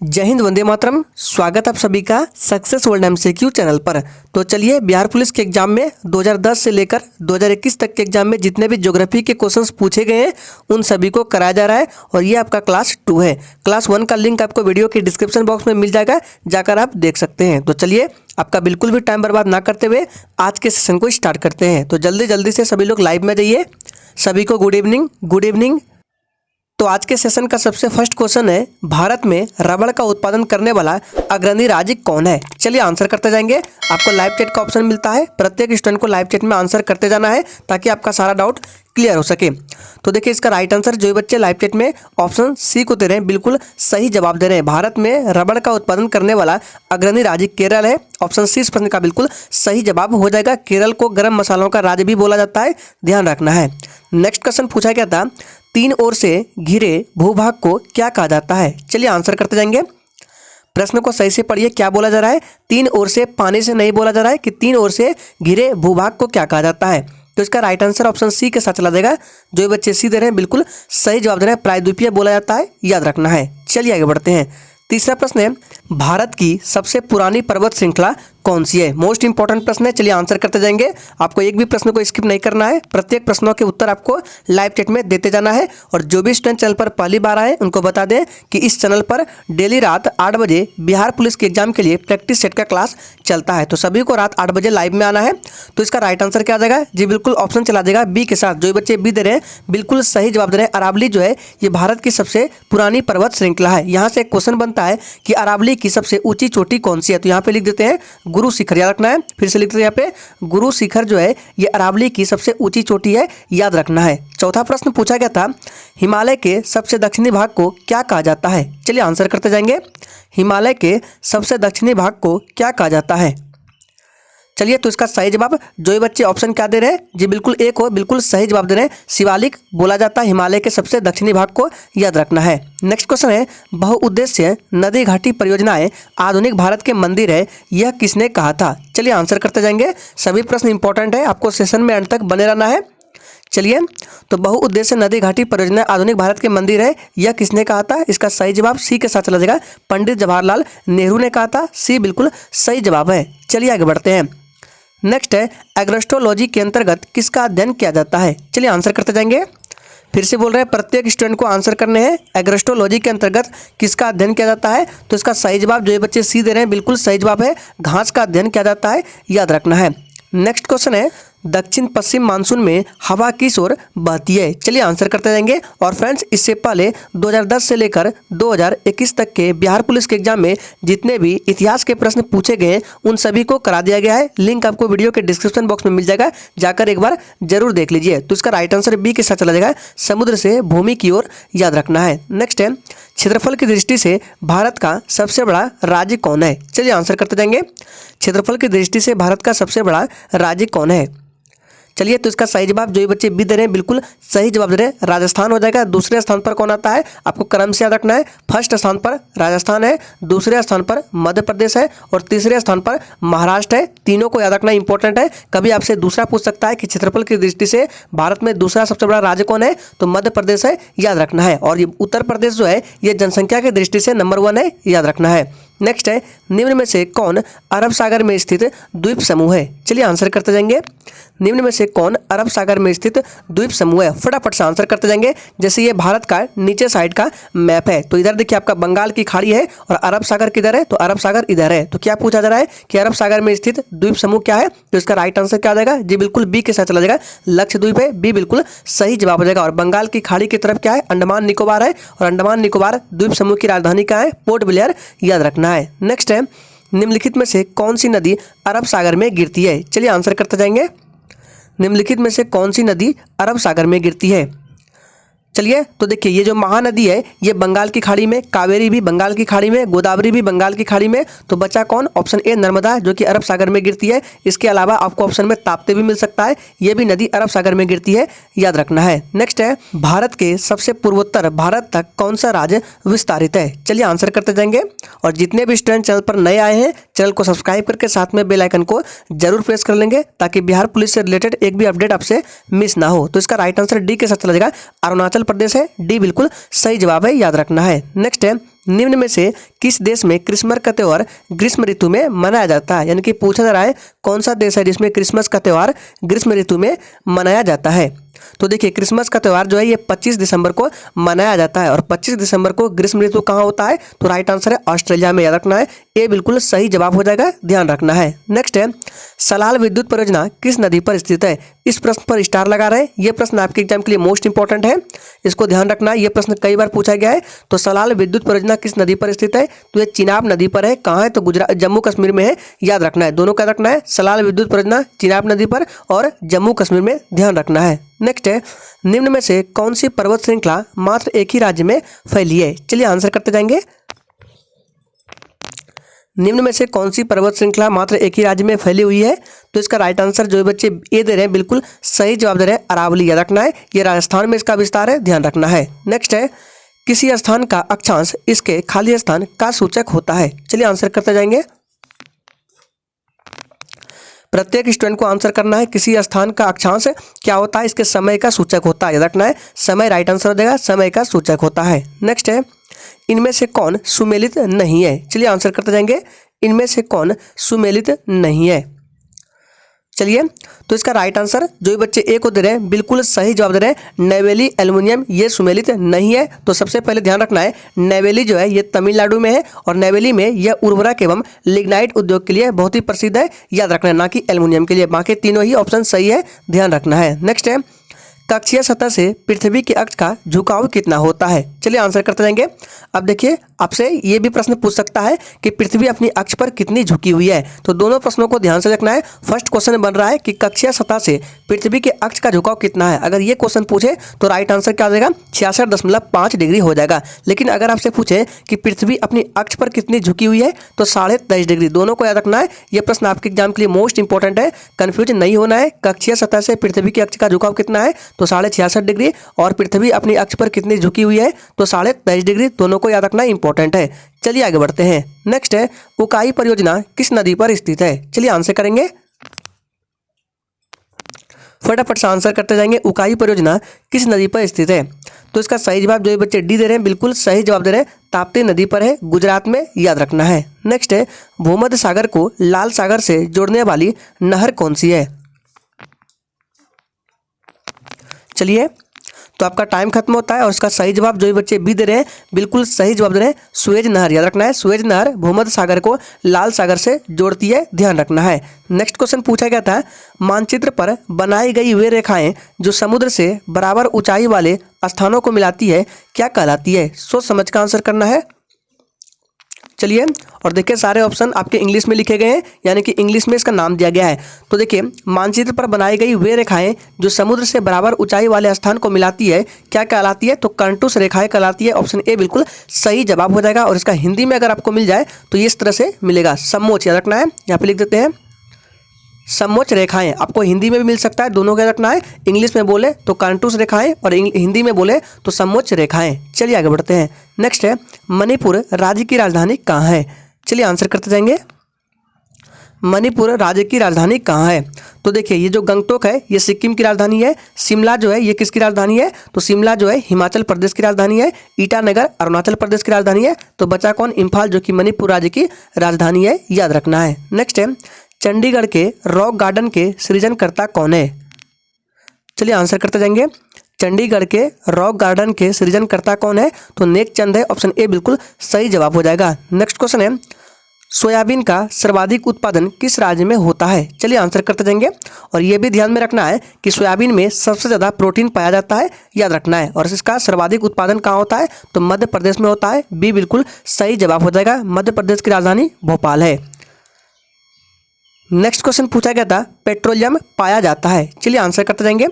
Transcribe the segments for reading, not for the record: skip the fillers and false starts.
जय हिंद, वंदे मातरम। स्वागत आप सभी का सक्सेस वर्ल्ड एमसीक्यू चैनल पर। तो चलिए, बिहार पुलिस के एग्जाम में 2010 से लेकर 2021 तक के एग्जाम में जितने भी ज्योग्राफी के क्वेश्चंस पूछे गए हैं उन सभी को कराया जा रहा है और ये आपका क्लास 2 है। क्लास 1 का लिंक आपको वीडियो के डिस्क्रिप्शन बॉक्स में मिल जाएगा, जाकर आप देख सकते हैं। तो चलिए, आपका बिल्कुल भी टाइम बर्बाद ना करते हुए आज के सेशन को स्टार्ट करते हैं। तो जल्दी से सभी लोग लाइव में जाइए। सभी को गुड इवनिंग, गुड इवनिंग। तो आज के सेशन का सबसे फर्स्ट क्वेश्चन है, भारत में रबड़ का उत्पादन करने वाला अग्रणी राज्य कौन है? चलिए आंसर करते जाएंगे। आपको लाइव चैट का ऑप्शन मिलता है, प्रत्येक स्टूडेंट को लाइव चैट में आंसर करते जाना है ताकि आपका सारा डाउट क्लियर हो सके। तो देखिए, इसका राइट आंसर जो बच्चे लाइव चैट में ऑप्शन सी को दे रहे हैं, बिल्कुल सही जवाब दे रहे हैं। भारत में रबड़ का उत्पादन करने वाला अग्रणी राज्य केरल है। ऑप्शन सी इस प्रश्न का बिल्कुल सही जवाब हो जाएगा। केरल को गर्म मसालों का राज्य भी बोला जाता है, ध्यान रखना है। नेक्स्ट क्वेश्चन पूछा गया था, तीन ओर से घिरे भूभाग को क्या कहा जाता है? चलिए आंसर करते जाएंगे। प्रश्न को सही से पढ़िए, क्या बोला जा रहा है? तीन ओर से, पानी से नहीं बोला जा रहा है कि तीन ओर से घिरे भूभाग को क्या कहा जाता है। तो इसका राइट आंसर ऑप्शन सी के साथ चला जाएगा। जो बच्चे सी दे रहे हैं बिल्कुल सही जवाब दे रहे हैं, प्रायद्वीपीय बोला जाता है, याद रखना है। चलिए आगे बढ़ते हैं। तीसरा प्रश्न है, भारत की सबसे पुरानी पर्वत श्रृंखला कौन सी है? मोस्ट इंपॉर्टेंट प्रश्न है। चलिए आंसर करते जाएंगे। आपको एक भी प्रश्न को स्किप नहीं करना है, प्रत्येक प्रश्नों के उत्तर आपको लाइव चैट में देते जाना है। और जो भी स्टूडेंट चैनल पर पहली बार आए उनको बता दें कि इस चैनल पर डेली रात 8 बजे बिहार पुलिस के एग्जाम के लिए प्रैक्टिस सेट का क्लास चलता है। तो सभी को रात 8 बजे लाइव में आना है। तो इसका राइट आंसर क्या आ जाएगा? जी बिल्कुल ऑप्शन चला जाएगा बी के साथ। जो बच्चे बी दे रहे हैं बिल्कुल सही जवाब दे रहे हैं। अरावली जो है ये भारत की सबसे पुरानी पर्वत श्रृंखला है। यहाँ से एक क्वेश्चन बनता है कि अरावली की सबसे ऊंची चोटी कौन सी है? तो यहाँ पे लिख देते हैं गुरु शिखर, याद रखना है। फिर से लिखते हैं यहाँ पे गुरु शिखर जो है ये अरावली की सबसे ऊंची चोटी है, याद रखना है। चौथा प्रश्न पूछा गया था, हिमालय के सबसे दक्षिणी भाग को क्या कहा जाता है? चलिए आंसर करते जाएंगे। हिमालय के सबसे दक्षिणी भाग को क्या कहा जाता है? चलिए, तो इसका सही जवाब जो बच्चे ऑप्शन क्या दे रहे हैं, जी बिल्कुल एक हो, बिल्कुल सही जवाब दे रहे हैं। शिवालिक बोला जाता है हिमालय के सबसे दक्षिणी भाग को, याद रखना है। नेक्स्ट क्वेश्चन है, बहुउद्देश्य नदी घाटी परियोजनाएं आधुनिक भारत के मंदिर है, यह किसने कहा था? चलिए आंसर करते जाएंगे। सभी प्रश्न इंपॉर्टेंट है, आपको सेशन में अंत तक बने रहना है। चलिए, तो बहुउद्देश्य नदी घाटी परियोजना आधुनिक भारत के मंदिर है, यह किसने कहा था? इसका सही जवाब सी के साथ चला जाएगा, पंडित जवाहरलाल नेहरू ने कहा था। सी बिल्कुल सही जवाब है। चलिए आगे बढ़ते हैं। नेक्स्ट है, एग्रोस्ट्रोलॉजी के अंतर्गत किसका अध्ययन किया जाता है? चलिए आंसर करते जाएंगे। फिर से बोल रहे हैं, प्रत्येक स्टूडेंट को आंसर करने हैं। एग्रोस्ट्रोलॉजी के अंतर्गत किसका अध्ययन किया जाता है? तो इसका सही जवाब जो ये बच्चे सी दे रहे हैं बिल्कुल सही जवाब है, घास का अध्ययन किया जाता है, याद रखना है। नेक्स्ट क्वेश्चन है, दक्षिण पश्चिम मानसून में हवा किस ओर बहती है? चलिए आंसर करते जाएंगे। और फ्रेंड्स, इससे पहले 2010 से लेकर 2021 तक के बिहार पुलिस के एग्जाम में जितने भी इतिहास के प्रश्न पूछे गए उन सभी को करा दिया गया है। लिंक आपको वीडियो के डिस्क्रिप्शन बॉक्स में मिल जाएगा, जाकर एक बार जरूर देख लीजिए। तो इसका राइट आंसर बी के साथ चला जाएगा, समुद्र से भूमि की ओर, याद रखना है। नेक्स्ट है, क्षेत्रफल की दृष्टि से भारत का सबसे बड़ा राज्य कौन है? चलिए आंसर करते जाएंगे। क्षेत्रफल की दृष्टि से भारत का सबसे बड़ा राज्य कौन है? चलिए, तो इसका सही जवाब जो ये बच्चे बी दे रहे हैं बिल्कुल सही जवाब दे रहे हैं, राजस्थान हो जाएगा। दूसरे स्थान पर कौन आता है? आपको क्रम से याद रखना है। फर्स्ट स्थान पर राजस्थान है, दूसरे स्थान पर मध्य प्रदेश है और तीसरे स्थान पर महाराष्ट्र है। तीनों को याद रखना इंपॉर्टेंट है। कभी आपसे दूसरा पूछ सकता है कि क्षेत्रफल की दृष्टि से भारत में दूसरा सबसे बड़ा राज्य कौन है? तो मध्य प्रदेश है, याद रखना है। और ये उत्तर प्रदेश जो है ये जनसंख्या की दृष्टि से नंबर 1 है, याद रखना है। नेक्स्ट है, निम्न में से कौन अरब सागर में स्थित द्वीप समूह है? चलिए आंसर करते जाएंगे। निम्न में से कौन अरब सागर में स्थित द्वीप समूह है? फटाफट से आंसर करते जाएंगे। जैसे ये भारत का नीचे साइड का मैप है, तो इधर देखिए आपका बंगाल की खाड़ी है और अरब सागर किधर है? तो अरब सागर इधर है। तो क्या पूछा जा रहा है कि अरब सागर में स्थित द्वीप समूह क्या है? तो इसका राइट आंसर क्या आ जाएगा? जी बिल्कुल बी के साथ चला जाएगा, लक्षद्वीप है। बी बिल्कुल सही जवाब हो जाएगा। और बंगाल की खाड़ी की तरफ क्या है? अंडमान निकोबार है और अंडमान निकोबार द्वीप समूह की राजधानी क्या है? पोर्ट ब्लेयर, याद रखना है। नेक्स्ट है, निम्नलिखित में से कौन सी नदी अरब सागर में गिरती है? चलिए आंसर करते जाएंगे। निम्नलिखित में से कौन सी नदी अरब सागर में गिरती है? चलिए, तो देखिए ये जो महानदी है ये बंगाल की खाड़ी में, कावेरी भी बंगाल की खाड़ी में, गोदावरी भी बंगाल की खाड़ी में। तो बचा कौन? ऑप्शन ए नर्मदा, जो कि अरब सागर में गिरती है। इसके अलावा आपको ऑप्शन में ताप्ती भी मिल सकता है, ये भी नदी अरब सागर में गिरती है, याद रखना है। नेक्स्ट है, भारत के सबसे पूर्वोत्तर भारत तक कौन सा राज्य विस्तारित है? चलिए आंसर करते जाएंगे। और जितने भी स्टूडेंट चैनल पर नए आए हैं चैनल को सब्सक्राइब करके साथ में बेल आइकन को जरूर प्रेस कर लेंगे ताकि बिहार पुलिस से रिलेटेड एक भी अपडेट आपसे मिस ना हो। तो इसका राइट आंसर डी के साथ चला जाएगा, अरुणाचल प्रदेश है। डी बिल्कुल सही जवाब है, याद रखना है। नेक्स्ट है, निम्न में से किस देश में क्रिसमस का त्यौहार ग्रीष्म ऋतु में मनाया जाता है, यानी कि पूछा जा रहा है कौन सा देश है जिसमें क्रिसमस का त्यौहार ग्रीष्म ऋतु में मनाया जाता है। तो देखिए क्रिसमस का त्यौहार जो है ये 25 दिसंबर को मनाया जाता है और 25 दिसंबर को ग्रीष्म ऋतु कहाँ होता है, तो राइट आंसर है ऑस्ट्रेलिया में, याद रखना है, ये बिल्कुल सही जवाब हो जाएगा, ध्यान रखना है। नेक्स्ट है सलाल विद्युत परियोजना किस नदी पर स्थित है। इस प्रश्न पर स्टार लगा रहे हैं, ये प्रश्न आपके एग्जाम के लिए मोस्ट इंपॉर्टेंट है, इसको ध्यान रखना है, ये प्रश्न कई बार पूछा गया है। तो सलाल विद्युत परियोजना किस नदी पर स्थित है, तो ये चिनाब नदी पर है। कहाँ है, तो गुजरात जम्मू कश्मीर में है, याद रखना है, दोनों का रखना है, सलाल विद्युत परियोजना चिनाब नदी पर और जम्मू कश्मीर में, ध्यान रखना है। नेक्स्ट है निम्न में से कौन सी पर्वत श्रृंखला मात्र एक ही राज्य में फैली है। चलिए आंसर करते जाएंगे। निम्न में से कौन सी पर्वत श्रृंखला मात्र एक ही राज्य में फैली हुई है, तो इसका राइट आंसर जो बच्चे ये दे रहे हैं बिल्कुल सही जवाब दे रहे हैं, अरावली, याद रखना है, ये राजस्थान में इसका विस्तार है, ध्यान रखना है। नेक्स्ट है किसी स्थान का अक्षांश इसके खाली स्थान का सूचक होता है। चलिए आंसर करते जाएंगे। प्रत्येक स्टूडेंट को आंसर करना है, किसी स्थान का अक्षांश क्या होता है, इसके समय का सूचक होता है, याद रखना है, समय राइट आंसर हो जाएगा, समय का सूचक होता है। नेक्स्ट है इनमें से कौन सुमेलित नहीं है। चलिए आंसर करते जाएंगे, इनमें से कौन सुमेलित नहीं है। चलिए तो इसका राइट आंसर जो बच्चे ए को दे रहे हैं बिल्कुल सही जवाब दे रहे हैं, नेवेली एल्युमिनियम, ये सुमेलित नहीं है। तो सबसे पहले ध्यान रखना है नेवेली जो है ये तमिलनाडु में है और नेवेली में यह उर्वरक एवं लिग्नाइट उद्योग के लिए बहुत ही प्रसिद्ध है, याद रखना है, ना कि एल्युमिनियम के लिए। बाकी तीनों ही ऑप्शन सही है, ध्यान रखना है। नेक्स्ट है कक्षीय सतह से पृथ्वी के अक्ष का झुकाव कितना होता है। चलिए आंसर करते जाएंगे। अब देखिए आपसे ये भी प्रश्न पूछ सकता है कि पृथ्वी अपनी अक्ष पर कितनी झुकी हुई है, तो दोनों प्रश्नों को ध्यान से रखना है। फर्स्ट क्वेश्चन बन रहा है कि कक्षीय सतह से पृथ्वी के अक्ष का झुकाव कितना है। अगर ये क्वेश्चन पूछे तो राइट आंसर क्या आ जाएगा, 66.5 डिग्री हो जाएगा। लेकिन अगर आपसे पूछे कि पृथ्वी अपनी अक्ष पर कितनी झुकी हुई है तो 23.5 डिग्री, दोनों को याद रखना है। यह प्रश्न आपके एग्जाम के लिए मोस्ट इंपॉर्टेंट है, कंफ्यूज नहीं होना है। कक्षीय सतह से पृथ्वी के अक्ष का झुकाव कितना है, तो 66.5 डिग्री, और पृथ्वी अपनी अक्ष पर कितनी झुकी हुई है, तो 23.5 डिग्री, दोनों को याद रखना इंपॉर्टेंट है। चलिए आगे बढ़ते हैं। नेक्स्ट है उकाई परियोजना किस नदी पर स्थित है। चलिए आंसर करेंगे, फटाफट से आंसर करते जाएंगे। उकाई परियोजना किस नदी पर स्थित है, तो इसका सही जवाब जो बच्चे डी दे रहे हैं बिल्कुल सही जवाब दे रहे हैं, ताप्ती नदी पर है, गुजरात में, याद रखना है। नेक्स्ट है भूमध्य सागर को लाल सागर से जोड़ने वाली नहर कौन सी है। चलिए तो आपका टाइम खत्म होता है और इसका सही जवाब जो बच्चे बी दे रहे हैं बिल्कुल सही जवाब दे रहे हैं, सुएज नहर, याद रखना है, सुएज नहर भूमध्य सागर को लाल सागर से जोड़ती है, ध्यान रखना है। नेक्स्ट क्वेश्चन पूछा गया था मानचित्र पर बनाई गई वे रेखाएं जो समुद्र से बराबर ऊंचाई वाले स्थानों को मिलाती है क्या कहलाती है। सोच समझ का आंसर करना है। चलिए और देखिए सारे ऑप्शन आपके इंग्लिश में लिखे गए हैं, यानी कि इंग्लिश में इसका नाम दिया गया है। तो देखिए मानचित्र पर बनाई गई वे रेखाएं जो समुद्र से बराबर ऊंचाई वाले स्थान को मिलाती है क्या कहलाती है, तो कंटूस रेखाएं कहलाती है। ऑप्शन ए बिल्कुल सही जवाब हो जाएगा। और इसका हिंदी में अगर आपको मिल जाए तो ये इस तरह से मिलेगा, समोच्च, याद रखना है, यहाँ पे लिख देते हैं समोच्च रेखाएं। आपको हिंदी में भी मिल सकता है, दोनों का रखना है, इंग्लिश में बोले तो कंटूस रेखाएं और हिंदी में बोले तो समोच्च रेखाएं। चलिए आगे बढ़ते हैं। नेक्स्ट है मणिपुर राज्य की राजधानी कहाँ है। चलिए आंसर करते जाएंगे, मणिपुर राज्य की राजधानी कहाँ है। तो देखिए ये जो गंगटोक है ये सिक्किम की राजधानी है, शिमला जो है ये किसकी राजधानी है, तो शिमला जो है हिमाचल प्रदेश की राजधानी है, ईटानगर अरुणाचल प्रदेश की राजधानी है। तो बचा कौन, इम्फाल, जो कि मणिपुर राज्य की राजधानी है, याद रखना है। नेक्स्ट है चंडीगढ़ के रॉक गार्डन के सृजनकर्ता कौन है। चलिए आंसर करते जाएंगे, चंडीगढ़ के रॉक गार्डन के सृजनकर्ता कौन है, तो नेक चंद है। ऑप्शन ए बिल्कुल सही जवाब हो जाएगा। नेक्स्ट क्वेश्चन है सोयाबीन का सर्वाधिक उत्पादन किस राज्य में होता है। चलिए आंसर करते जाएंगे। और ये भी ध्यान में रखना है कि सोयाबीन में सबसे ज़्यादा प्रोटीन पाया जाता है, याद रखना है। और इसका सर्वाधिक उत्पादन कहाँ होता है, तो मध्य प्रदेश में होता है, बी बिल्कुल सही जवाब हो जाएगा। मध्य प्रदेश की राजधानी भोपाल है। नेक्स्ट क्वेश्चन पूछा गया था पेट्रोलियम पाया जाता है। चलिए आंसर करते जाएंगे,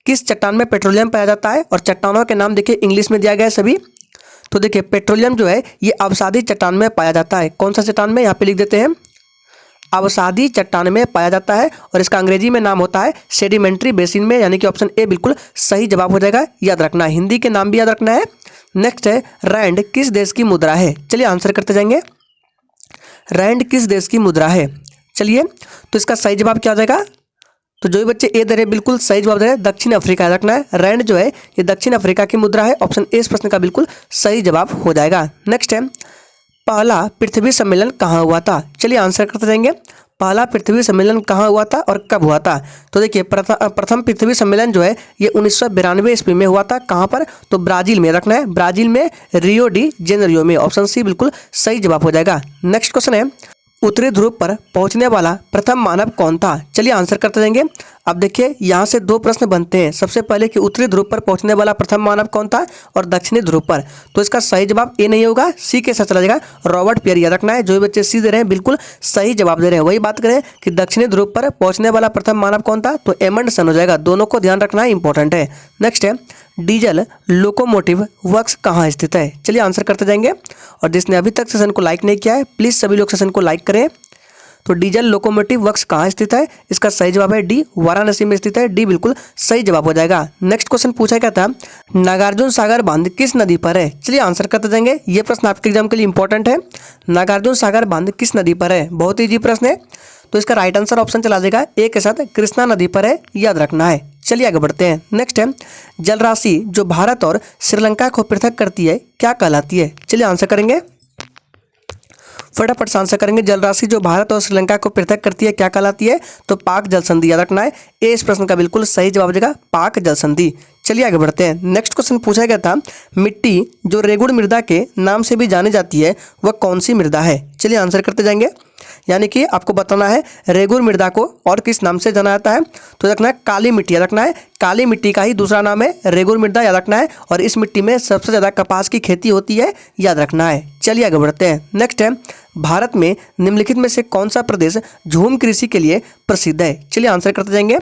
किस चट्टान में पेट्रोलियम पाया जाता है। और चट्टानों के नाम देखिए इंग्लिश में दिया गया है सभी। तो देखिए पेट्रोलियम जो है ये अवसादी चट्टान में पाया जाता है। कौन सा चट्टान में, यहाँ पे लिख देते हैं अवसादी चट्टान में पाया जाता है। और इसका अंग्रेजी में नाम होता है सेडिमेंट्री बेसिन में, यानी कि ऑप्शन ए बिल्कुल सही जवाब हो जाएगा, याद रखना है। हिंदी के नाम भी याद रखना है। नेक्स्ट है रैंड किस देश की मुद्रा है। चलिए आंसर करते जाएंगे, रैंड किस देश की मुद्रा है। चलिए तो इसका सही जवाब क्या हो जाएगा, तो जो भी बच्चे ए दे रहे हैं बिल्कुल सही जवाब दे रहे हैं, दक्षिण अफ्रीका याद रखना है। रैंड जो है ये दक्षिण अफ्रीका की मुद्रा है। ऑप्शन ए इस प्रश्न का बिल्कुल सही जवाब हो जाएगा। नेक्स्ट है, पहला पृथ्वी सम्मेलन कहाँ हुआ था? चलिए आंसर करते जाएंगे। पहला पृथ्वी सम्मेलन कहाँ हुआ था और कब हुआ था? तो देखिए प्रथम पृथ्वी सम्मेलन जो है ये 1992 ईस्वी में हुआ था। कहाँ पर? तो ब्राजील में रखना है, ब्राजील में रियो डी जेनेरियो में। ऑप्शन सी बिल्कुल सही जवाब हो जाएगा। नेक्स्ट क्वेश्चन है, उत्तरी ध्रुव पर पहुंचने वाला प्रथम मानव कौन था? चलिए आंसर करते जाएंगे। अब देखिए यहाँ से दो प्रश्न बनते हैं। सबसे पहले कि उत्तरी ध्रुव पर पहुंचने वाला प्रथम मानव कौन था और दक्षिणी ध्रुव पर, तो इसका सही जवाब ए नहीं होगा, सी के साथ चला जाएगा, रॉबर्ट पियर याद रखना है। जो भी बच्चे सी दे रहे हैं बिल्कुल सही जवाब दे रहे हैं। वही बात करें कि दक्षिणी ध्रुव पर पहुंचने वाला प्रथम मानव कौन था, तो एमंडसन हो जाएगा। दोनों को ध्यान रखना है, इंपॉर्टेंट है। नेक्स्ट है, डीजल लोकोमोटिव वर्क्स कहाँ स्थित है? चलिए आंसर करते जाएंगे। और जिसने अभी तक सेशन को लाइक नहीं किया है प्लीज़ सभी लोग सेशन को लाइक करें। तो डीजल लोकोमोटिव वर्क्स कहाँ स्थित है? इसका सही जवाब है डी, वाराणसी में स्थित है। डी बिल्कुल सही जवाब हो जाएगा। नेक्स्ट क्वेश्चन पूछा क्या था, नागार्जुन सागर बांध किस नदी पर है? चलिए आंसर करते जाएंगे। ये प्रश्न आपके एग्जाम के लिए इंपॉर्टेंट है। नागार्जुन सागर बांध किस नदी पर है? बहुत ईजी प्रश्न है। तो इसका राइट आंसर ऑप्शन चला जाएगा ए के साथ, कृष्णा नदी पर है, याद रखना है। चलिए आगे बढ़ते हैं। नेक्स्ट है, जलराशि जो भारत और श्रीलंका को पृथक करती है क्या कहलाती है? चलिए आंसर करेंगे, फटाफट से आंसर करेंगे। जलराशि जो भारत और श्रीलंका को पृथक करती है क्या कहलाती है? तो पाक जल संधि याद रखना है। ए इस प्रश्न का बिल्कुल सही जवाब देगा, पाक जल संधि। चलिए आगे बढ़ते हैं। नेक्स्ट क्वेश्चन पूछा गया था, मिट्टी जो रेगुड़ मृदा के नाम से भी जानी जाती है वह कौन सी मृदा है? चलिए आंसर करते जाएंगे। यानी कि आपको बताना है रेगुड़ मृदा को और किस नाम से जाना जाता है, तो रखना है काली मिट्टी याद रखना है। काली मिट्टी का ही दूसरा नाम है रेगुड़ मृदा याद रखना है। और इस मिट्टी में सबसे ज़्यादा कपास की खेती होती है, याद रखना है। चलिए आगे बढ़ते हैं। नेक्स्ट है, भारत में निम्नलिखित में से कौन सा प्रदेश झूम कृषि के लिए प्रसिद्ध है? चलिए आंसर करते जाएंगे।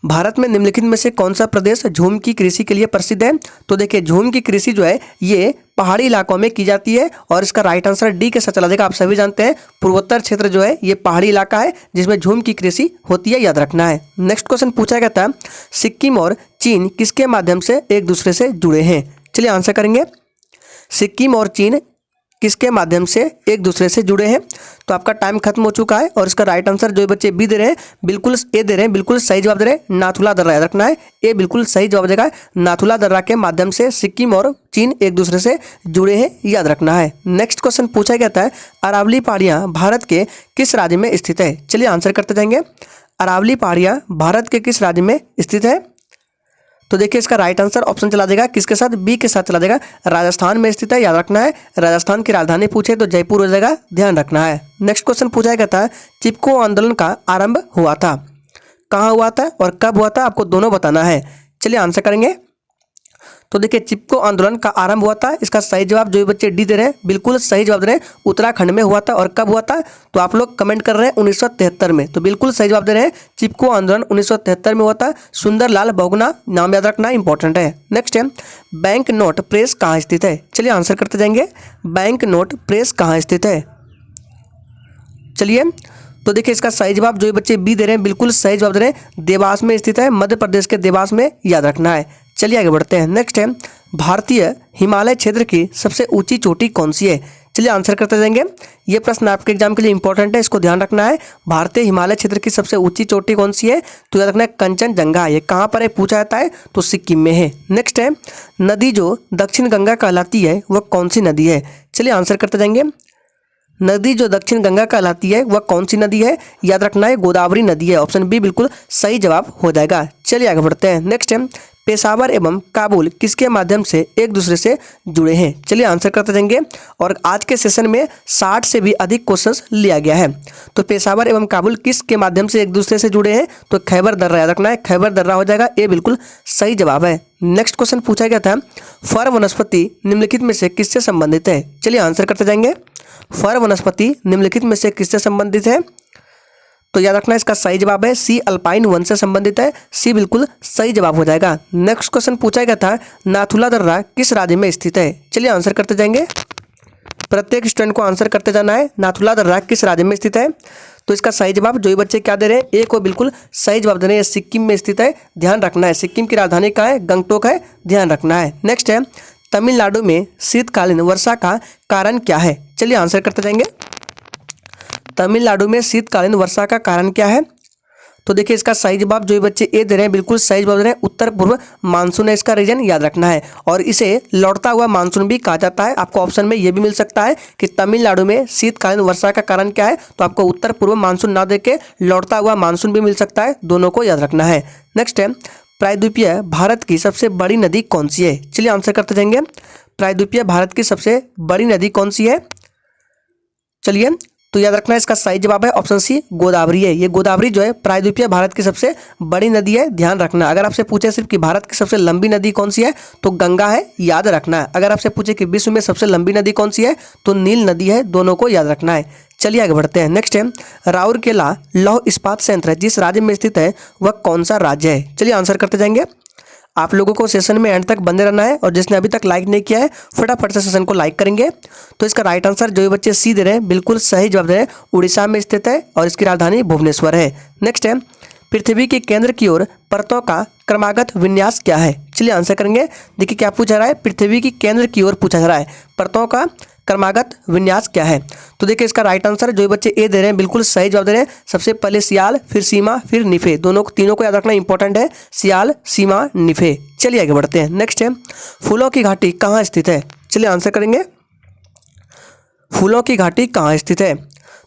भारत में निम्नलिखित में से कौन सा प्रदेश झूम की कृषि के लिए प्रसिद्ध है? तो देखिए झूम की कृषि जो है ये पहाड़ी इलाकों में की जाती है और इसका राइट आंसर डी के साथ चला जाएगा। आप सभी जानते हैं पूर्वोत्तर क्षेत्र जो है ये पहाड़ी इलाका है जिसमें झूम की कृषि होती है, याद रखना है। नेक्स्ट क्वेश्चन पूछा गया था, सिक्किम और चीन किसके माध्यम से एक दूसरे से जुड़े हैं? चलिए आंसर करेंगे। सिक्किम और चीन किसके माध्यम से एक दूसरे से जुड़े हैं? तो आपका टाइम खत्म हो चुका है और इसका राइट आंसर जो बच्चे बी दे रहे हैं बिल्कुल ए दे रहे हैं, बिल्कुल सही जवाब दे रहे हैं, नाथुला दर्रा याद रखना है। ए बिल्कुल सही जवाब देगा, नाथुला दर्रा के माध्यम से सिक्किम और चीन एक दूसरे से जुड़े हैं, याद रखना है। नेक्स्ट क्वेश्चन पूछा गया था, अरावली पहाड़ियाँ भारत के किस राज्य में स्थित है? चलिए आंसर करते जाएंगे। अरावली पहाड़ियाँ भारत के किस राज्य में स्थित है? तो देखिए इसका राइट आंसर ऑप्शन चला जाएगा किसके साथ, बी के साथ चला जाएगा, राजस्थान में स्थित है, याद रखना है। राजस्थान की राजधानी पूछे तो जयपुर हो जाएगा, ध्यान रखना है। नेक्स्ट क्वेश्चन पूछा गया था, चिपको आंदोलन का आरंभ हुआ था, कहाँ हुआ था और कब हुआ था? आपको दोनों बताना है। चलिए आंसर करेंगे। तो देखिए चिपको आंदोलन का आरंभ हुआ था, इसका सही जवाब जो बच्चे डी दे रहे हैं बिल्कुल सही जवाब दे रहे हैं, उत्तराखंड में हुआ था। और कब हुआ था? तो आप लोग कमेंट कर रहे हैं 1973 में, तो बिल्कुल सही जवाब दे रहे हैं, चिपको आंदोलन 1973 में हुआ था। सुंदरलाल बहुगुणा नाम याद रखना इंपॉर्टेंट है। नेक्स्ट है, बैंक नोट प्रेस कहाँ स्थित है? चलिए आंसर करते जाएंगे। बैंक नोट प्रेस कहाँ स्थित है? चलिए तो देखिए इसका सही जवाब जो बच्चे बी दे रहे हैं बिल्कुल सही जवाब दे रहे हैं, देवास में स्थित है, मध्य प्रदेश के देवास में, याद रखना है। चलिए आगे बढ़ते हैं। नेक्स्ट है, भारतीय हिमालय क्षेत्र की सबसे ऊंची चोटी कौन सी है? चलिए आंसर करते जाएंगे। ये प्रश्न आपके एग्जाम के लिए इंपॉर्टेंट है, इसको ध्यान रखना है। भारतीय हिमालय क्षेत्र की सबसे ऊंची चोटी कौन सी है? तो याद रखना है कंचनजंगा। ये कहाँ पर है पूछा जाता है? तो सिक्किम में है। नेक्स्ट है, नदी जो दक्षिण गंगा कहलाती है वह कौन सी नदी है? चलिए आंसर करते जाएंगे। नदी जो दक्षिण गंगा कहलाती है वह कौन सी नदी है? याद रखना है गोदावरी नदी है। ऑप्शन बी बिल्कुल सही जवाब हो जाएगा। चलिए आगे बढ़ते हैं। नेक्स्ट है, पेशावर एवं काबुल किसके माध्यम से एक दूसरे से जुड़े हैं? चलिए आंसर करते जाएंगे। और आज के सेशन में 60 से भी अधिक क्वेश्चंस लिया गया है। तो पेशावर एवं काबुल किसके माध्यम से एक दूसरे से जुड़े हैं? तो खैबर दर्रा याद रखना है, खैबर दर्रा हो जाएगा। ये बिल्कुल सही जवाब है। नेक्स्ट क्वेश्चन पूछा गया था, फर वनस्पति निम्नलिखित में से किससे संबंधित है? चलिए आंसर करते जाएंगे। फर वनस्पति निम्नलिखित में से किससे संबंधित है? तो याद रखना इसका सही जवाब है सी, अल्पाइन वन से संबंधित है। सी बिल्कुल सही जवाब हो जाएगा। नेक्स्ट क्वेश्चन पूछा गया था, नाथुला दर्रा किस राज्य में स्थित है? चलिए आंसर करते जाएंगे। प्रत्येक स्टूडेंट को आंसर करते जाना है, नाथुला दर्रा किस राज्य में स्थित है? तो इसका सही जवाब जो ये बच्चे क्या दे रहे हैं, ए को बिल्कुल सही जवाब दे रहे हैं, सिक्किम में स्थित है, ध्यान रखना है। सिक्किम की राजधानी कहाँ है? गंगटोक है, ध्यान रखना है। नेक्स्ट है, तमिलनाडु में शीतकालीन वर्षा का कारण क्या है? चलिए आंसर करते जाएंगे। तमिलनाडु में शीतकालीन वर्षा का कारण क्या है? तो देखिए इसका सही जवाब जो ये बच्चे ए दे रहे हैं बिल्कुल सही जवाब दे रहे हैं, उत्तर पूर्व मानसून है इसका रीजन, याद रखना है। और इसे लौटता हुआ मानसून भी कहा जाता है। आपको ऑप्शन में ये भी मिल सकता है कि तमिलनाडु में शीतकालीन वर्षा का कारण क्या है, तो आपको उत्तर पूर्व मानसून ना देके लौटता हुआ मानसून भी मिल सकता है, दोनों को याद रखना है। नेक्स्ट है, प्रायद्वीपीय भारत की सबसे बड़ी नदी कौन सी है? चलिए आंसर करते जाएंगे। प्रायद्वीपीय भारत की सबसे बड़ी नदी कौन सी है? चलिए तो याद रखना है इसका सही जवाब है ऑप्शन सी, गोदावरी है। ये गोदावरी जो है प्रायद्वीपीय भारत की सबसे बड़ी नदी है, ध्यान रखना। अगर आपसे पूछे सिर्फ कि भारत की सबसे लंबी नदी कौन सी है तो गंगा है, याद रखना है। अगर आपसे पूछे कि विश्व में सबसे लंबी नदी कौन सी है तो नील नदी है, दोनों को याद रखना है। चलिए आगे बढ़ते हैं। नेक्स्ट है, राउरकेला लौह इस्पात संयंत्र जिस राज्य में स्थित है वह कौन सा राज्य है? चलिए आंसर करते जाएंगे। आप लोगों को सेशन में एंड तक बने रहना है और जिसने अभी तक लाइक नहीं किया है फटाफट से सेशन को लाइक करेंगे। तो इसका राइट आंसर जो ये बच्चे सी दे रहे हैं बिल्कुल सही जवाब दे रहे हैं, उड़ीसा में स्थित है और इसकी राजधानी भुवनेश्वर है। नेक्स्ट है, पृथ्वी के केंद्र की ओर परतों का क्रमागत विन्यास क्या है? चलिए आंसर करेंगे। देखिए क्या पूछा रहा है, पृथ्वी की केंद्र की ओर पूछा जा रहा है, परतों का क्रमागत विन्यास क्या है? तो देखिए इसका राइट आंसर जो बच्चे ए दे रहे हैं बिल्कुल सही जवाब दे रहे हैं। सबसे पहले सियाल, फिर सीमा, फिर निफे, तीनों को याद रखना इंपॉर्टेंट है, सियाल, सीमा, निफे। चलिए आगे बढ़ते हैं। नेक्स्ट है, फूलों की घाटी कहाँ स्थित है? चलिए आंसर करेंगे। फूलों की घाटी कहाँ स्थित है?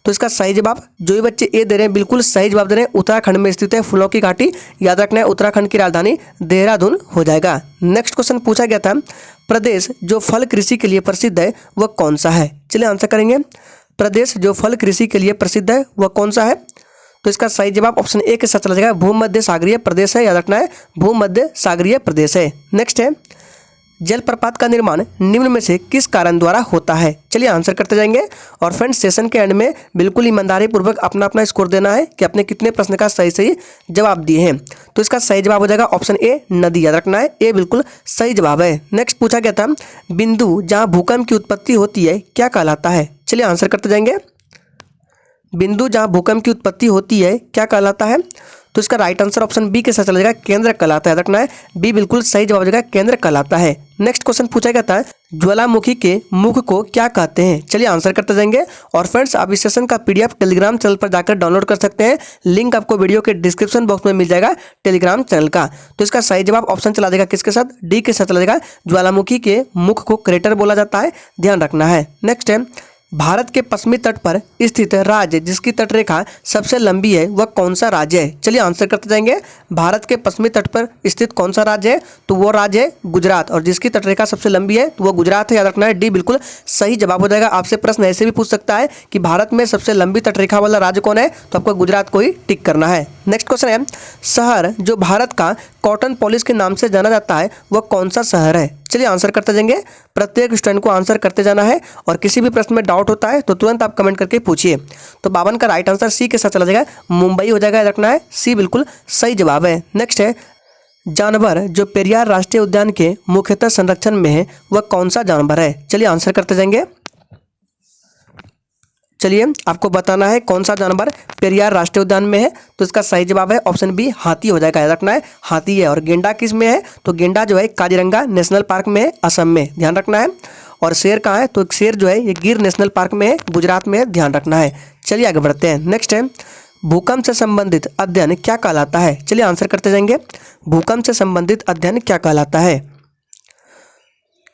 तो इसका सही जवाब जो ये बच्चे ए दे रहे हैं बिल्कुल सही जवाब दे रहे हैं, उत्तराखंड में स्थित है फूलों की घाटी, याद रखना है। उत्तराखंड की राजधानी देहरादून हो जाएगा। नेक्स्ट क्वेश्चन पूछा गया था, प्रदेश जो फल कृषि के लिए प्रसिद्ध है वह कौन सा है? चलिए आंसर करेंगे। प्रदेश जो फल कृषि के लिए प्रसिद्ध है वह कौन सा है? तो इसका सही जवाब ऑप्शन ए के साथ चला जाएगा, भूमध्य सागरीय प्रदेश है, याद रखना है, भूमध्य सागरीय प्रदेश है। नेक्स्ट है, जलप्रपात का निर्माण निम्न में से किस कारण द्वारा होता है? चलिए आंसर करते जाएंगे। और फ्रेंड्स सेशन के एंड में बिल्कुल ईमानदारी पूर्वक अपना अपना स्कोर देना है कि आपने कितने प्रश्न का सही जवाब दिए हैं। तो इसका सही जवाब हो जाएगा ऑप्शन ए, नदी, याद रखना है, ए बिल्कुल सही जवाब है। नेक्स्ट पूछा गया था, बिंदु जहाँ भूकंप की उत्पत्ति होती है क्या कहलाता है? चलिए आंसर करते जाएंगे। बिंदु जहाँ भूकंप की उत्पत्ति होती है क्या कहलाता है? तो इसका राइट आंसर ऑप्शन बी के साथ चला जाएगा, केंद्र कहलाता है, रखना है, बी बिल्कुल सही जवाब हो जाएगा, केंद्र कहलाता है। नेक्स्ट क्वेश्चन पूछा गया था, ज्वालामुखी के मुख को क्या कहते हैं? चलिए आंसर करते जाएंगे। और फ्रेंड्स आप इस सेशन का पीडीएफ टेलीग्राम चैनल पर जाकर डाउनलोड कर सकते हैं, लिंक आपको वीडियो के डिस्क्रिप्शन बॉक्स में मिल जाएगा टेलीग्राम चैनल का। तो इसका सही जवाब ऑप्शन चला जाएगा किसके साथ? डी के साथ चला जाएगा, ज्वालामुखी के मुख को क्रेटर बोला जाता है, ध्यान रखना है। नेक्स्ट है, भारत के पश्चिमी तट पर स्थित राज्य जिसकी तटरेखा सबसे लंबी है वह कौन सा राज्य है? चलिए आंसर करते जाएंगे। भारत के पश्चिमी तट पर स्थित कौन सा राज्य है? तो वो राज्य है गुजरात, और जिसकी तटरेखा सबसे लंबी है तो वो गुजरात है, याद रखना है, डी बिल्कुल सही जवाब हो जाएगा। आपसे प्रश्न ऐसे भी पूछ सकता है कि भारत में सबसे लंबी तटरेखा वाला राज्य कौन है, तो आपको गुजरात को ही टिक करना है। नेक्स्ट क्वेश्चन है, शहर जो भारत का कॉटन पॉलिश के नाम से जाना जाता है वह कौन सा शहर है? चलिए आंसर करते जाएंगे। प्रत्येक स्टूडेंट को आंसर करते जाना है और किसी भी प्रश्न में डाउट होता है तो तुरंत आप कमेंट करके पूछिए। तो 52 का राइट आंसर सी के साथ चला जाएगा, मुंबई हो जाएगा, रखना है, सी बिल्कुल सही जवाब है। नेक्स्ट है, जानवर जो पेरियार राष्ट्रीय उद्यान के मुख्यतः संरक्षण में है वह कौन सा जानवर है? चलिए आंसर करते जाएंगे। चलिए आपको बताना है कौन सा जानवर पेरियार राष्ट्रीय उद्यान में है, तो इसका सही जवाब है ऑप्शन बी, हाथी हो जाएगा, याद रखना है, हाथी है। और गेंडा किस में है? तो गेंडा जो है काजीरंगा नेशनल पार्क में है, असम में, ध्यान रखना है। और शेर कहाँ है? तो शेर जो है ये गिर नेशनल पार्क में है, गुजरात में है, ध्यान रखना है। चलिए आगे बढ़ते हैं। नेक्स्ट है, भूकंप से संबंधित अध्ययन क्या कहलाता है? चलिए आंसर करते जाएंगे। भूकंप से संबंधित अध्ययन क्या कहलाता है?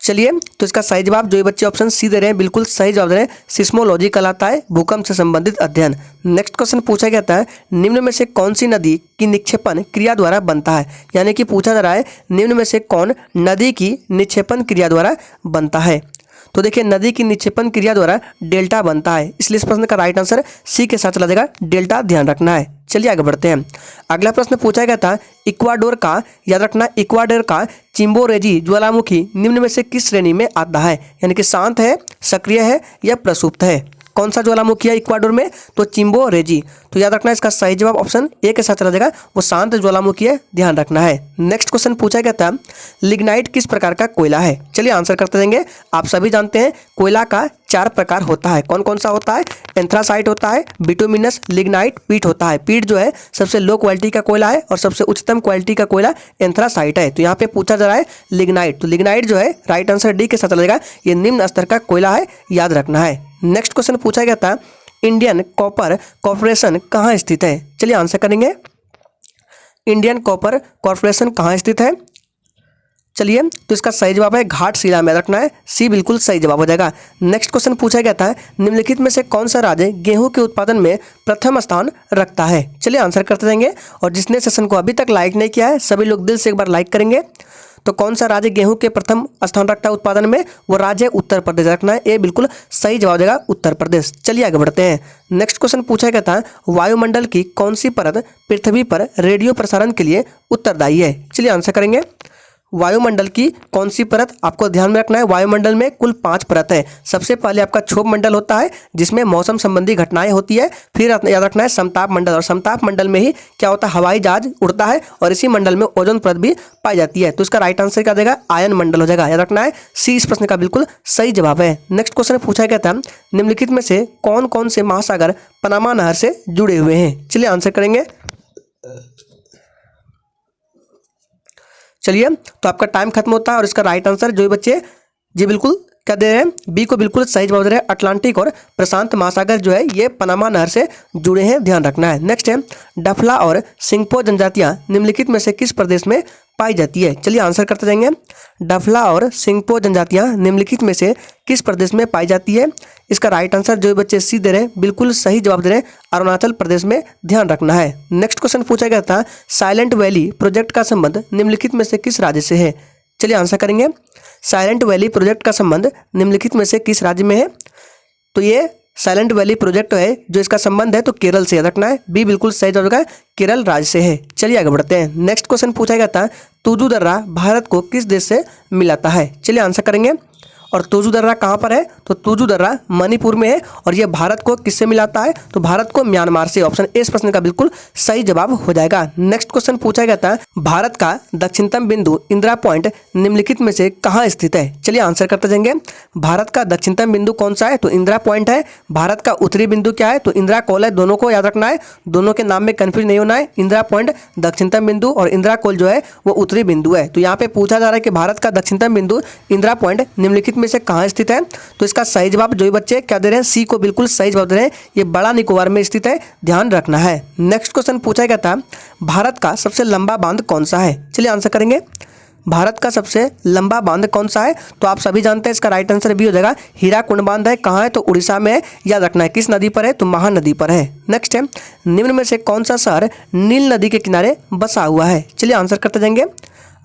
चलिए तो इसका सही जवाब जो ये बच्चे ऑप्शन सी दे रहे हैं बिल्कुल सही जवाब दे रहे हैं, सिस्मोलॉजी कहलाता है, भूकंप से संबंधित अध्ययन। नेक्स्ट क्वेश्चन पूछा गया था, निम्न में से कौन सी नदी की निक्षेपण क्रिया द्वारा बनता है? यानी कि पूछा जा रहा है निम्न में से कौन नदी की निक्षेपण क्रिया द्वारा बनता है? तो देखिए नदी की निक्षेपण क्रिया द्वारा डेल्टा बनता है, इसलिए इस प्रश्न का राइट आंसर सी के साथ चला जाएगा, डेल्टा, ध्यान रखना है। चलिए आगे बढ़ते हैं। अगला प्रश्न पूछा गया था, इक्वाडोर का, याद रखना, इक्वाडोर का चिम्बोरेजी ज्वालामुखी निम्न में से किस श्रेणी में आता है? यानी कि शांत है, सक्रिय है या प्रसुप्त है? कौन सा ज्वालामुखी है इक्वाडोर में? तो चिम्बोरेजी। तो याद रखना इसका सही जवाब ऑप्शन ए के साथ चला जाएगा, वो शांत ज्वालामुखी है, ध्यान रखना है। नेक्स्ट क्वेश्चन पूछा गया था, लिग्नाइट किस प्रकार का कोयला है? चलिए आंसर करते जाएंगे। आप सभी जानते हैं कोयला का 4 प्रकार होता है, कौन कौन सा होता है? एंथ्रासाइट होता है, बिटुमिनस, लिग्नाइट, पीट होता है। पीट जो है सबसे लो क्वालिटी का कोयला है और सबसे उच्चतम क्वालिटी का कोयला एंथ्रासाइट है। तो यहाँ पे पूछा जा रहा है लिग्नाइट, तो लिग्नाइट जो है राइट आंसर डी के साथ चला जाएगा, ये निम्न स्तर का कोयला है, याद रखना है। नेक्स्ट क्वेश्चन पूछा गया था, इंडियन कॉपर कॉर्पोरेशन कहाँ स्थित है? चलिए आंसर करेंगे। इंडियन कॉपर कॉर्पोरेशन कहाँ स्थित है? चलिए, तो इसका सही जवाब है घाटशिला में, रखना है सी बिल्कुल सही जवाब हो जाएगा। नेक्स्ट क्वेश्चन पूछा गया था, निम्नलिखित में से कौन सा राज्य गेहूं के उत्पादन में प्रथम स्थान रखता है? चलिए आंसर करते जाएंगे, और जिसने सेशन को अभी तक लाइक नहीं किया है सभी लोग दिल से एक बार लाइक करेंगे। तो कौन सा राज्य गेहूं के प्रथम स्थान रखता है उत्पादन में? वो राज्य उत्तर प्रदेश, रखना है ए बिल्कुल सही जवाब देगा उत्तर प्रदेश। चलिए आगे बढ़ते हैं। नेक्स्ट क्वेश्चन पूछा गया था, वायुमंडल की कौन सी परत पृथ्वी पर रेडियो प्रसारण के लिए उत्तरदायी है? चलिए आंसर करेंगे, वायुमंडल की कौन सी परत? आपको ध्यान में रखना है वायुमंडल में कुल 5 परत है। सबसे पहले आपका क्षोभ मंडल होता है जिसमें मौसम संबंधी घटनाएं होती है। फिर याद रखना है समताप मंडल, और समताप मंडल में ही क्या होता है, हवाई जहाज उड़ता है, और इसी मंडल में ओजोन परत भी पाई जाती है। तो इसका राइट आंसर क्या देगा, आयन मंडल हो जाएगा। याद रखना है सी इस प्रश्न का बिल्कुल सही जवाब है। नेक्स्ट क्वेश्चन पूछा गया था, निम्नलिखित में से कौन कौन से महासागर पनामा नहर से जुड़े हुए हैं? चलिए आंसर करेंगे। चलिए, तो आपका टाइम खत्म होता है, और इसका राइट आंसर जो बच्चे जी बिल्कुल क्या दे रहे हैं, बी को बिल्कुल सही जवाब दे रहे हैं। अटलांटिक और प्रशांत महासागर जो है ये पनामा नहर से जुड़े हैं, ध्यान रखना है। नेक्स्ट है, डफला और सिंगपो जनजातियां निम्नलिखित में से किस प्रदेश में पाई जाती है? चलिए आंसर करते जाएंगे। डफला और सिंगपो जनजातियां निम्नलिखित में से किस प्रदेश में पाई जाती है? इसका राइट आंसर जो बच्चे सी दे रहे हैं बिल्कुल सही जवाब दे रहे हैं, अरुणाचल प्रदेश में, ध्यान रखना है। नेक्स्ट क्वेश्चन पूछा गया था, साइलेंट वैली प्रोजेक्ट का संबंध निम्नलिखित में से किस राज्य से है? चलिए आंसर करेंगे, साइलेंट वैली प्रोजेक्ट का संबंध निम्नलिखित में से किस राज्य में है? तो ये साइलेंट वैली प्रोजेक्ट है जो इसका संबंध है तो केरल से, याद रखना है बी बिल्कुल सही जवाब है, केरल राज्य से है। चलिए आगे बढ़ते हैं। नेक्स्ट क्वेश्चन पूछा गया था, तुजू दर्रा भारत को किस देश से मिलाता है? चलिए आंसर करेंगे, और तुजू दर्रा कहाँ पर है? तो तुजू दर्रा मणिपुर में है, और यह भारत को किससे मिलाता है? तो भारत को म्यांमार से। ऑप्शन ए इस प्रश्न का बिल्कुल सही जवाब हो जाएगा। नेक्स्ट क्वेश्चन पूछा गया था, भारत का दक्षिणतम बिंदु इंदिरा पॉइंट निम्नलिखित में से कहाँ स्थित है? चलिए आंसर करते जाएंगे। भारत का दक्षिणतम बिंदु कौन सा है? तो इंदिरा पॉइंट है। भारत का उत्तरी बिंदु क्या है? तो इंदिरा कोल है। दोनों को याद रखना है, दोनों के नाम में कंफ्यूज नहीं होना है। इंदिरा पॉइंट दक्षिणतम बिंदु और इंदिरा कोल जो है वो उत्तरी बिंदु है। तो यहाँ पे पूछा जा रहा है कि भारत का दक्षिणतम बिंदु इंदिरा पॉइंट निम्नलिखित में से कहाँ स्थित है? तो इसका सही जवाब जो बच्चे क्या दे रहे हैं, सी को बिल्कुल सही जवाब दे रहे हैं, ये बड़ा निकोबार में स्थित है, ध्यान रखना है। नेक्स्ट क्वेश्चन पूछा गया था, भारत का सबसे लंबा बांध कौन सा है? चलिए आंसर करेंगे, भारत का सबसे लंबा बांध कौन सा है? तो आप सभी जानते हैं इसका राइट आंसर भी हो जाएगा, हीराकुंड बांध है। कहाँ है? तो उड़ीसा में है, याद रखना है। किस नदी पर है? तो महानदी पर है। नेक्स्ट है, निम्न में से कौन सा शहर नील नदी के किनारे बसा हुआ है? चलिए आंसर करते जाएंगे।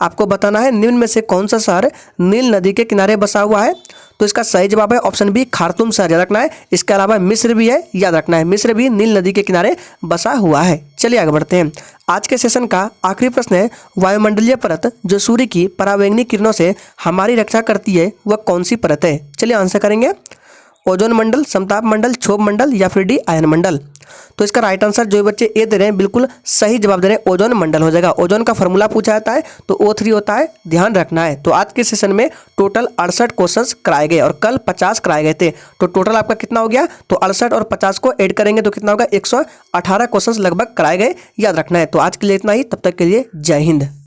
आपको बताना है निम्न में से कौन सा शहर नील नदी के किनारे बसा हुआ है। तो इसका सही जवाब है ऑप्शन बी, खार्तूम शहर, याद रखना है। इसके अलावा मिस्र भी है, याद रखना है, मिस्र भी नील नदी के किनारे बसा हुआ है। चलिए आगे बढ़ते हैं। आज के सेशन का आखिरी प्रश्न है, वायुमंडलीय परत जो सूर्य की परावैंगनी किरणों से हमारी रक्षा करती है वह कौन सी परत है? चलिए आंसर करेंगे, ओजोन मंडल, समताप मंडल, क्षोभ मंडल या फिर डी आयन मंडल। तो इसका राइट आंसर जो बच्चे ए दे रहे हैं बिल्कुल सही जवाब दे रहे हैं, ओजोन मंडल हो जाएगा। ओजोन का फॉर्मूला पूछा जाता है तो O3 होता है, ध्यान रखना है। तो आज के सेशन में टोटल 68 क्वेश्चंस कराए गए और कल 50 कराए गए थे। तो टोटल आपका कितना हो गया? तो 68 और 50 को ऐड करेंगे तो कितना होगा? 118 क्वेश्चंस लगभग कराए गए, याद रखना है। तो आज के लिए इतना ही, तब तक के लिए जय हिंद।